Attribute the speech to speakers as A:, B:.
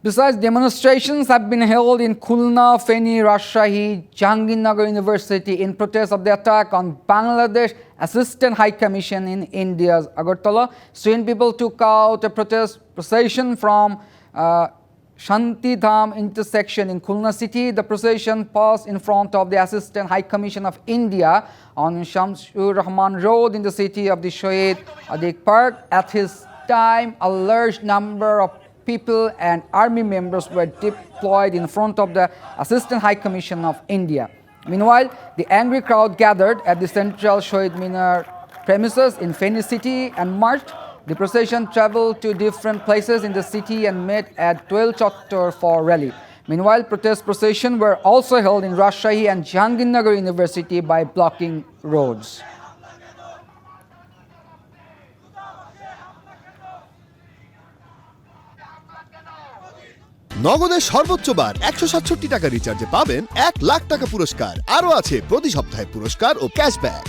A: Besides, demonstrations have been held in Khulna, Feni, Rajshahi, Jahangirnagar University in protest of the attack on Bangladesh Assistant High Commission in India's Agartala. Student people took out a protest procession from Shantidham intersection in Khulna city. The procession passed in front of the Assistant High Commission of India on Shamsur Rahman Road in the city of the Shohid Adik Park. At his time, a large number of people and army members were deployed in front of the Assistant High Commission of India. Meanwhile, the angry crowd gathered at the central Shohid Minar premises in Feni city and marched. The procession traveled to different places in the city and met at 12 Chottor for rally. Meanwhile, protest processions were also held in Rajshahi and Jahangirnagar University by blocking roads.
B: নগদের সর্বোচ্চ বার 167 টাকা রিচার্জে পাবেন 1 লাখ টাকা পুরস্কার। আরও আছে প্রতি সপ্তাহে পুরস্কার ও ক্যাশব্যাক।